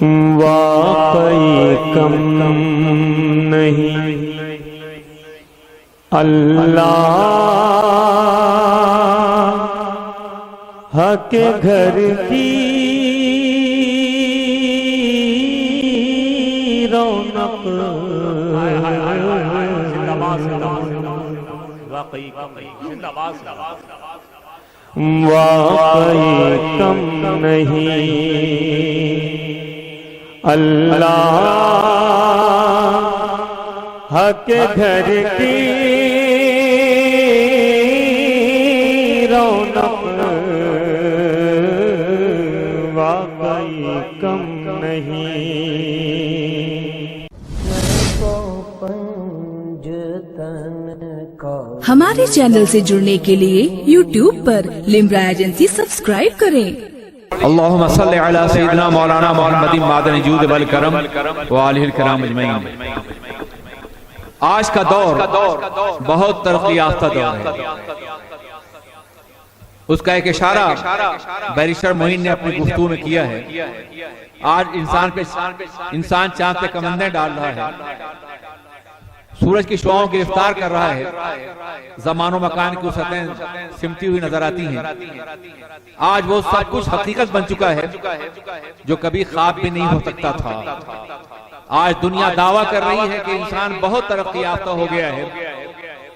واقعی کم نہیں اللہ کے گھر کی رونق واقعی کم نہیں اللہ کے گھر کی رونق واقعی کم نہیں۔ ہمارے چینل سے جڑنے کے لیے یوٹیوب پر لمبرا ایجنسی سبسکرائب کریں۔ اللہم صلی علی سیدنا مولانا محمد معدن جود والکرم وآلہ الکرام اجمعین۔ آج کا دور بہت ترقی یافتہ دور ہے، اس کا ایک اشارہ بیرسٹر معین نے اپنی گفتگو میں کیا ہے۔ آج انسان چاند پہ کمندیں ڈال رہا ہے، سورج کی شعاؤں گرفتار کر رہا ہے، زمان و مکان کی سطحیں سمٹی ہوئی نظر آتی ہیں۔ آج وہ سب کچھ حقیقت بن چکا ہے جو کبھی خواب بھی نہیں ہو سکتا تھا۔ آج دنیا دعویٰ کر رہی ہے کہ انسان بہت ترقی یافتہ ہو گیا ہے،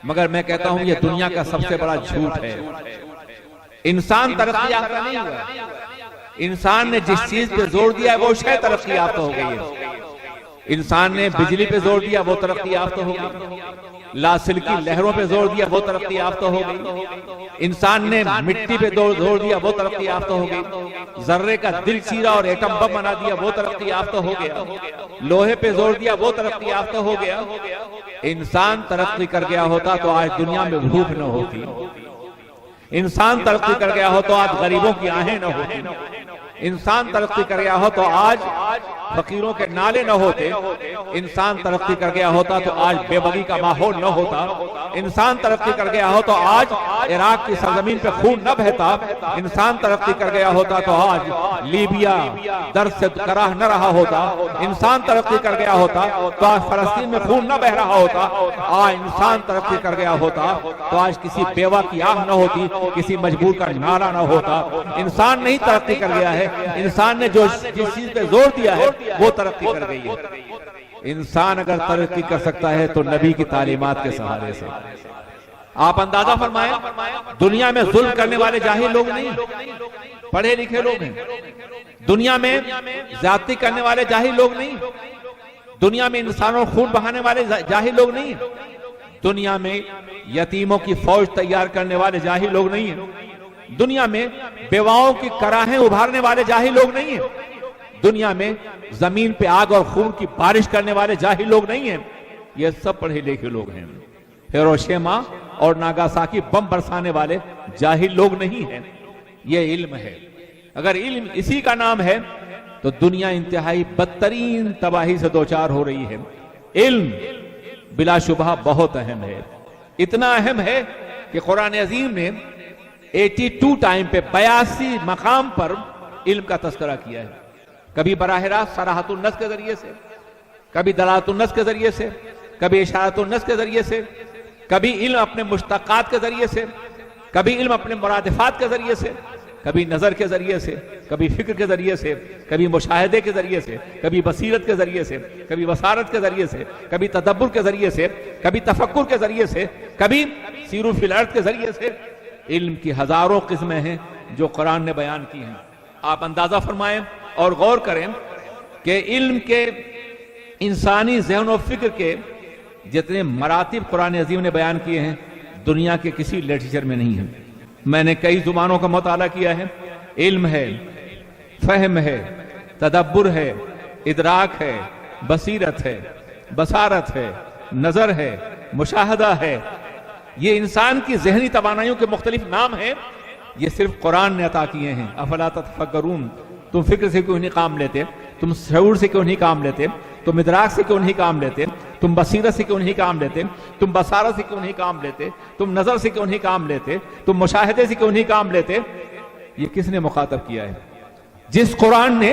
مگر میں کہتا ہوں یہ دنیا کا سب سے بڑا جھوٹ ہے۔ انسان ترقی یافتہ نہیں ہوا، انسان نے جس چیز پہ زور دیا ہے وہ شے ترقی یافتہ ہو گئی ہے۔ انسان نے بجلی پہ زور دیا وہ ترقی یافتہ ہو گئی، لاسلکی لہروں پہ زور دیا وہ ترقی یافتہ ہو گئی، انسان نے مٹی پہ زور دیا وہ ترقی یافتہ ہو گئی، ذرے کا دل چیرا اور ایٹم بم بنا دیا وہ ترقی یافتہ ہو گیا، لوہے پہ زور دیا وہ ترقی یافتہ ہو گیا۔ انسان ترقی کر گیا ہوتا تو آج دنیا میں بھوک نہ ہوتی، انسان ترقی کر گیا ہو تو آج غریبوں کی آہیں نہ ہوتی، انسان ترقی کر گیا ہو تو آج فقیروں کے نالے نہ ہوتے، انسان ترقی کر گیا ہوتا تو آج بے بغی کا ماحول نہ ہوتا، انسان ترقی کر گیا ہو تو آج عراق کی سرزمین پہ خون نہ بہتا، انسان ترقی کر گیا ہوتا تو آج لیبیا درد سے کراہ نہ رہا ہوتا، انسان ترقی کر گیا ہوتا تو آج فلسطین میں خون نہ بہ رہا ہوتا، آج انسان ترقی کر گیا ہوتا تو آج کسی بیوہ کی آہ نہ ہوتی، کسی مجبور کا نعرہ نہ ہوتا۔ انسان نہیں ترقی کر گیا ہے، انسان نے جس چیز پہ زور دیا ہے وہ ترقی کر گئی ہے۔ انسان اگر ترقی کر سکتا ہے تو نبی کی تعلیمات کے سہارے سے۔ آپ اندازہ فرمائیں، دنیا میں ظلم کرنے والے جاہل لوگ نہیں، پڑھے لکھے لوگ ہیں۔ دنیا میں زیادتی کرنے والے جاہل لوگ نہیں، دنیا میں انسانوں خون بہانے والے جاہل لوگ نہیں، دنیا میں یتیموں کی فوج تیار کرنے والے جاہل لوگ نہیں ہیں، دنیا میں بیواؤں کی کراہیں ابھارنے والے جاہل لوگ نہیں ہیں، دنیا میں زمین پہ آگ اور خون کی بارش کرنے والے جاہل لوگ نہیں ہیں، یہ سب پڑھے لکھے لوگ ہیں۔ ہیروشیما اور ناگاساکی بم برسانے والے جاہل لوگ نہیں ہیں، یہ علم ہے۔ اگر علم اسی کا نام ہے تو دنیا انتہائی بدترین تباہی سے دوچار ہو رہی ہے۔ علم بلا شبہ بہت اہم ہے، اتنا اہم ہے کہ قرآن عظیم نے 82 ٹائم پہ 82 مقام پر علم کا تذکرہ کیا ہے، کبھی براہ راست صراحت النص کے ذریعے سے، کبھی دلالت النص کے ذریعے سے، کبھی اشارت النص کے ذریعے سے، کبھی علم اپنے مشتقات کے ذریعے سے، کبھی علم اپنے مرادفات کے ذریعے سے، کبھی نظر کے ذریعے سے، کبھی فکر کے ذریعے سے، کبھی مشاہدے کے ذریعے سے، کبھی بصیرت کے ذریعے سے، کبھی بصارت کے ذریعے سے، کبھی تدبر کے ذریعے سے، کبھی تفکر کے ذریعے سے، کبھی سیروا فی الارض کے ذریعے سے۔ علم کی ہزاروں قسمیں ہیں جو قرآن نے بیان کی ہیں۔ آپ اندازہ فرمائیں اور غور کریں کہ علم کے انسانی ذہن و فکر کے جتنے مراتب قرآن عظیم نے بیان کیے ہیں دنیا کے کسی لٹریچر میں نہیں ہیں۔ میں نے کئی زبانوں کا مطالعہ کیا ہے، علم ہے، فہم ہے، تدبر ہے، ادراک ہے، بصیرت ہے، بصارت ہے، نظر ہے، مشاہدہ ہے، یہ انسان کی ذہنی توانائیوں کے مختلف نام ہیں، یہ صرف قرآن نے عطا کیے ہیں۔ افلا تتفکرون، تم فکر سے کیوں نہیں کام لیتے؟ تم شعور سے کیوں نہیں کام لیتے؟ تم ادراک سے کیوں نہیں کام لیتے؟ تم بصیرت سے کیوں نہیں کام لیتے؟ تم بصارت سے کیوں نہیں کام لیتے؟ تم نظر سے کیوں نہیں کام لیتے؟ تم مشاہدے سے کیوں نہیں کام لیتے؟ یہ کس نے مخاطب کیا ہے؟ جس قرآن نے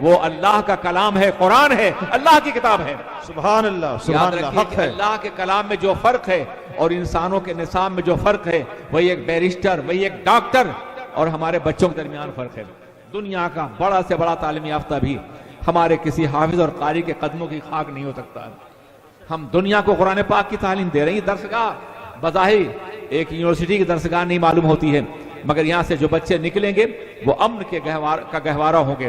وہ اللہ کا کلام ہے، قرآن ہے، اللہ کی کتاب ہے۔ سبحان اللہ، یاد سبحان اللہ، رکھیے حق کہ ہے۔ اللہ کے کلام میں جو فرق ہے اور انسانوں کے نصاب میں جو فرق ہے، وہی ایک بیرسٹر، وہی ایک ڈاکٹر اور ہمارے بچوں کے درمیان فرق ہے۔ دنیا کا بڑا سے بڑا تعلیم یافتہ بھی ہمارے کسی حافظ اور قاری کے قدموں کی خاک نہیں ہو سکتا۔ ہم دنیا کو قرآن پاک کی تعلیم دے رہے ہیں۔ درسگاہ بظاہر ایک یونیورسٹی کی درسگاہ نہیں معلوم ہوتی ہے، مگر یہاں سے جو بچے نکلیں گے وہ امن کے کا گہوارہ ہوں گے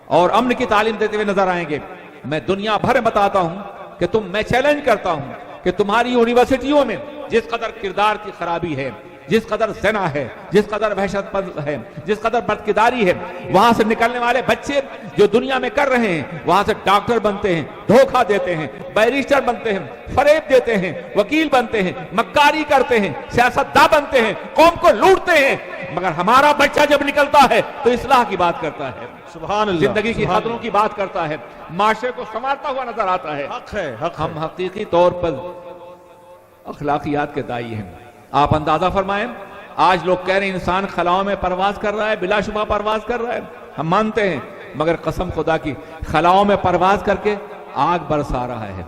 اور امن کی تعلیم دیتے ہوئے نظر آئیں گے۔ میں دنیا بھر بتاتا ہوں کہ میں چیلنج کرتا ہوں کہ تمہاری یونیورسٹیوں میں جس قدر کردار کی خرابی ہے، جس قدر زنا ہے، جس قدر وحشت پسند ہے، جس قدر بدکرداری ہے، وہاں سے نکلنے والے بچے جو دنیا میں کر رہے ہیں، وہاں سے ڈاکٹر بنتے ہیں، دھوکہ دیتے ہیں، بیرسٹر بنتے ہیں، فریب دیتے ہیں، وکیل بنتے ہیں، مکاری کرتے ہیں، سیاستداں بنتے ہیں، قوم کو لوٹتے ہیں، مگر ہمارا بچہ جب نکلتا ہے تو اصلاح کی بات کرتا ہے، سبحان اللہ، زندگی کی سبحان خطروں کی بات کرتا ہے، معاشرے کو سنوارتا ہوا نظر آتا ہے۔ حق ہے، حق ہے۔ ہم حقیقی طور پر اخلاقیات کے دائی ہیں۔ آپ اندازہ فرمائیں، آج لوگ کہہ رہے ہیں انسان خلاؤں میں پرواز کر رہا ہے، بلا شبہ پرواز کر رہا ہے، ہم مانتے ہیں، مگر قسم خدا کی خلاؤں میں پرواز کر کے آگ برسا رہا ہے،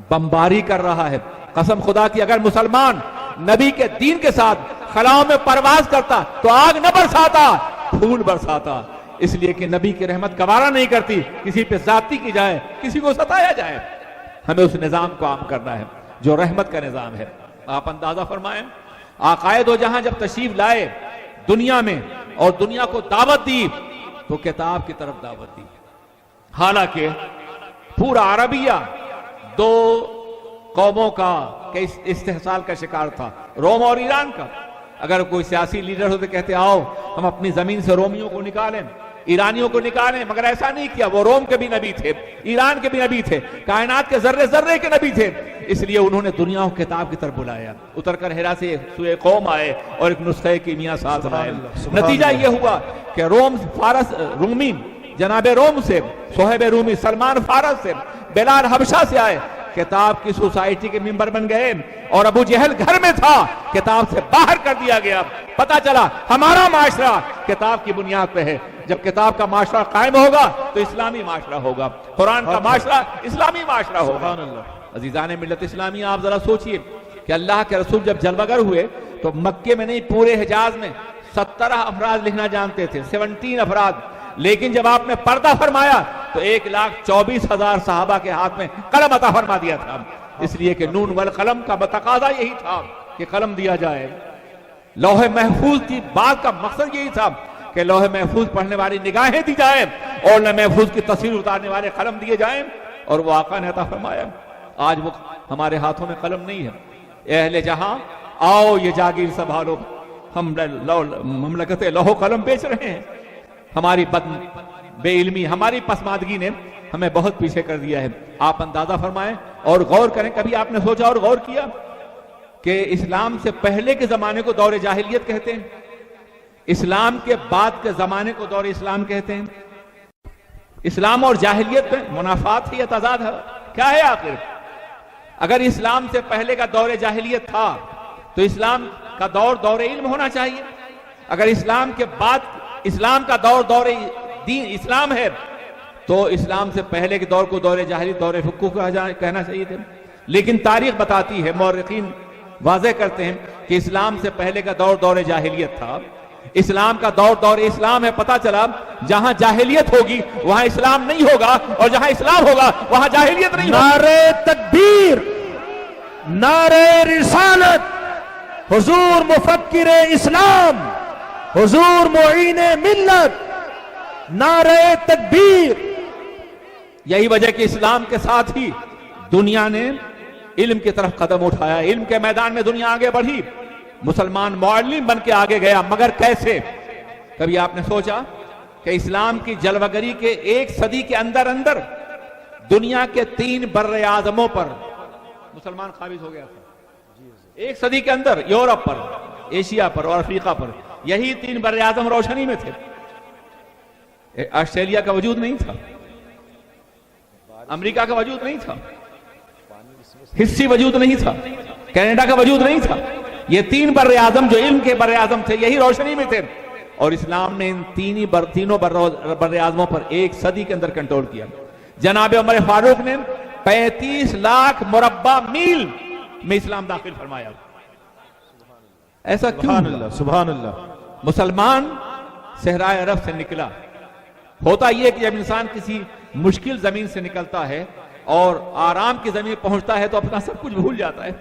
بمباری کر رہا ہے۔ قسم خدا کی اگر مسلمان نبی کے دین کے ساتھ خلاؤں میں پرواز کرتا تو آگ نہ برساتا، پھول برساتا، اس لیے کہ نبی کی رحمت گوارا نہیں کرتی کسی پہ زیادتی کی جائے، کسی کو ستایا جائے۔ ہمیں اس نظام کو عام کرنا ہے جو رحمت کا نظام ہے۔ آپ اندازہ فرمائیں، آقائے دو جہاں جب تشریف لائے دنیا میں اور دنیا کو دعوت دی تو کتاب کی طرف دعوت دی، حالانکہ پورا عربیہ دو قوموں کا استحصال کا شکار تھا، روم اور ایران کا۔ اگر کوئی سیاسی لیڈر ہوتے کہتے آؤ ہم اپنی زمین سے رومیوں کو نکالیں، ایرانیوں کو نکالیں، مگر ایسا نہیں کیا۔ وہ روم کے بھی نبی تھے، ایران کے بھی نبی تھے، کائنات کے ذرے ذرے کے نبی تھے، اس لیے انہوں نے دنیا کو کتاب کی طرف بلایا۔ اتر کر ہیرا سے سوئے قوم آئے اور ایک نسخے کیمیا ساتھ لائے۔ نتیجہ یہ ہوا کہ رومی جناب روم سے، صہیب رومی سلمان فارس سے، بلال حبشہ سے آئے، کتاب کی سوسائٹی کے ممبر بن گئے، اور ابو جہل گھر میں تھا، کتاب سے باہر کر دیا گیا۔ پتا چلا ہمارا معاشرہ کتاب کی بنیاد پہ ہے۔ جب کتاب کا معاشرہ قائم ہوگا تو اسلامی معاشرہ ہوگا، قرآن کا معاشرہ اسلامی معاشرہ ہوگا۔ عزیزان ملت اسلامی، آپ ذرا سوچئے کہ اللہ کے رسول جب جلوہ گر ہوئے تو مکے میں نہیں پورے حجاز میں 17 افراد لکھنا جانتے تھے، 17 افراد، لیکن جب آپ نے پردہ فرمایا تو 1,24,000 صحابہ کے ہاتھ میں قلم عطا فرما دیا تھا، اس لیے کہ نون والقلم کا تقاضا یہی تھا کہ قلم دیا جائے۔ لوح محفوظ کی بات کا مقصد یہی تھا کہ لوح محفوظ پڑھنے والی نگاہیں دی جائیں اور لوح محفوظ کی تصویر اتارنے والے قلم دیے جائیں، اور وہ آقا نے عطا فرمایا۔ آج وہ ہمارے ہاتھوں میں قلم نہیں ہے۔ اے اہل جہاں آؤ یہ جاگیر سنبھالو، ہم مملکت لوح و قلم بیچ رہے ہیں۔ ہماری بے علمی، ہماری پسماندگی نے ہمیں بہت پیچھے کر دیا ہے۔ آپ اندازہ فرمائیں اور غور کریں، کبھی آپ نے سوچا اور غور کیا کہ اسلام سے پہلے کے زمانے کو دور جاہلیت کہتے ہیں، اسلام کے بعد کے زمانے کو دور اسلام کہتے ہیں؟ اسلام اور جاہلیت میں منافات ہے یا تضاد ہے؟ کیا ہے آخر؟ اگر اسلام سے پہلے کا دور جاہلیت تھا تو اسلام کا دور علم ہونا چاہیے۔ اگر اسلام کے بعد اسلام کا دور دین اسلام ہے تو اسلام سے پہلے کے دور کو دور جاہلیت، دور فقہ کہنا چاہیے تھے۔ لیکن تاریخ بتاتی ہے، مورخین واضح کرتے ہیں کہ اسلام سے پہلے کا دور جاہلیت تھا، اسلام کا دور اسلام ہے۔ پتا چلا جہاں جاہلیت ہوگی وہاں اسلام نہیں ہوگا، اور جہاں اسلام ہوگا وہاں جاہلیت نہیں ہوگی۔ نعرہ تکبیر، نعرہ رسالت، حضور مفکر اسلام، حضور معین ملت، نعرہ تکبیر۔ یہی وجہ کہ اسلام کے ساتھ ہی دنیا نے علم کی طرف قدم اٹھایا، علم کے میدان میں دنیا آگے بڑھی، مسلمان معلم بن کے آگے گیا، مگر کیسے؟ کبھی آپ نے سوچا کہ اسلام کی جلوہ گری کے 1 صدی کے اندر دنیا کے 3 بر اعظموں پر مسلمان قابض ہو گیا تھا؟ 1 صدی کے اندر یورپ پر، ایشیا پر اور افریقہ پر، یہی 3 بر اعظم روشنی میں تھے۔ آسٹریلیا کا وجود نہیں تھا، امریکہ کا وجود نہیں تھا، حصی وجود نہیں تھا، کینیڈا کا وجود نہیں تھا۔ یہ 3 بر اعظم جو علم کے بر اعظم تھے یہی روشنی میں تھے، اور اسلام نے ان تینوں بر اعظموں پر 1 صدی کے اندر کنٹرول کیا. جناب عمر فاروق نے 35 لاکھ مربع میل میں اسلام داخل فرمایا. ایسا کیوں؟ سبحان اللہ. مسلمان صحرائے عرب سے نکلا. ہوتا یہ کہ جب انسان کسی مشکل زمین سے نکلتا ہے اور آرام کی زمین پہنچتا ہے تو اپنا سب کچھ بھول جاتا ہے.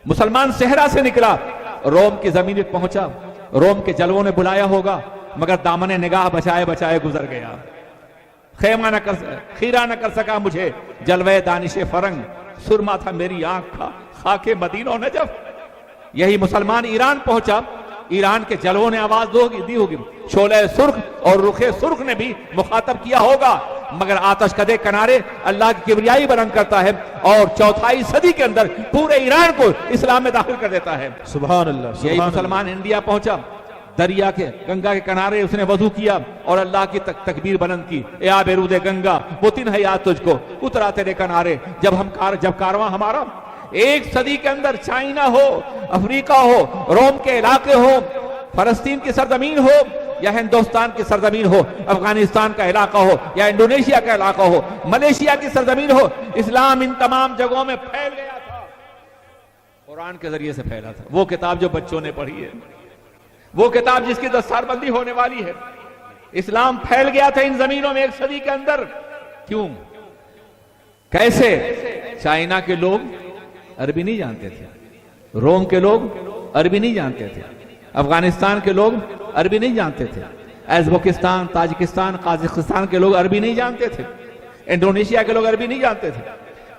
مسلمان صحرا سے نکلا، روم کی زمین پہ پہنچا. روم کے جلووں نے بلایا ہوگا مگر دامن نگاہ بچائے بچائے گزر گیا. خیرہ نہ کر سکا مجھے جلوے دانش فرنگ، سرما تھا میری آنکھ کا خاک مدینہ و نجف. یہی مسلمان ایران پہنچا. ایران کے جلووں نے آواز دی ہوگی، شعلہ سرخ اور رخ سرخ نے بھی مخاطب کیا ہوگا، مگر آتش کدے کنارے اللہ کی کبریائی بیان کرتا ہے اور 4 صدی کے اندر پورے ایران کو اسلام میں داخل کر دیتا ہے. سبحان اللہ. یہی مسلمان انڈیا پہنچا. دریا کے گنگا کے کنارے اس نے وضو کیا اور اللہ کی تکبیر بلند کی. اے آب رود گنگا وہ تن ہے یاد تجھ کو، اترا تیرے کنارے جب کارواں ہمارا. 1 صدی کے اندر چائنا ہو، افریقہ ہو، روم کے علاقے ہو، فلسطین کی سرزمین ہو یا ہندوستان کی سرزمین ہو، افغانستان کا علاقہ ہو یا انڈونیشیا کا علاقہ ہو، ملیشیا کی سرزمین ہو، اسلام ان تمام جگہوں میں پھیل گیا تھا. قرآن کے ذریعے سے پھیلا تھا. وہ کتاب جو بچوں نے پڑھی ہے، وہ کتاب جس کی دستار بندی ہونے والی ہے. اسلام پھیل گیا تھا ان زمینوں میں 1 صدی کے اندر. کیوں؟ کیسے؟ چائنا کے لوگ عربی نہیں جانتے تھے، روم کے لوگ عربی نہیں جانتے تھے، افغانستان کے لوگ عربی نہیں جانتے تھے، ازبکستان، تاجکستان، قازقستان کے لوگ عربی نہیں جانتے تھے، انڈونیشیا کے لوگ عربی نہیں جانتے تھے،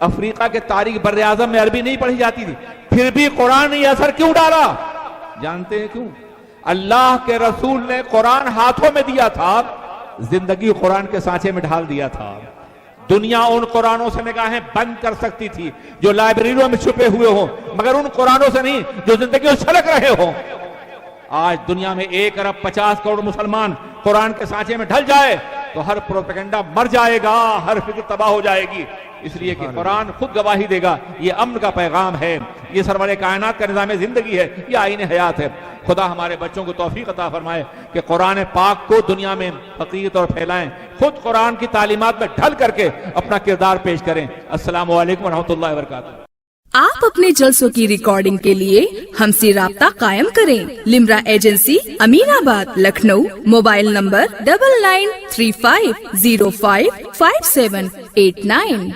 افریقہ کے تاریخ بر اعظم میں عربی نہیں پڑھی جاتی تھی. پھر بھی قرآن نے اثر کیوں ڈالا؟ جانتے ہیں کیوں؟ اللہ کے رسول نے قرآن ہاتھوں میں دیا تھا، زندگی قرآن کے سانچے میں ڈھال دیا تھا. دنیا ان قرآنوں سے نگاہیں بند کر سکتی تھی جو لائبریریوں میں چھپے ہوئے ہوں، مگر ان قرآنوں سے نہیں جو زندگیوں چھلک رہے ہوں. آج دنیا میں 1 ارب 50 کروڑ مسلمان قرآن کے سانچے میں ڈھل جائے تو ہر پروپیگنڈا مر جائے گا، ہر فکر تباہ ہو جائے گی. اس لیے کہ قرآن خود گواہی دے گا، یہ امن کا پیغام ہے، یہ سرور کائنات کا نظام زندگی ہے، یہ آئین حیات ہے. خدا ہمارے بچوں کو توفیق عطا فرمائے کہ قرآن پاک کو دنیا میں حقیقت اور پھیلائیں، خود قرآن کی تعلیمات میں ڈھل کر کے اپنا کردار پیش کریں. السلام علیکم ورحمۃ اللہ وبرکاتہ. آپ اپنے جلسوں کی ریکارڈنگ کے لیے ہم سے رابطہ قائم کریں. لمرا ایجنسی، امین آباد، لکھنؤ. Mobile number 9935055789.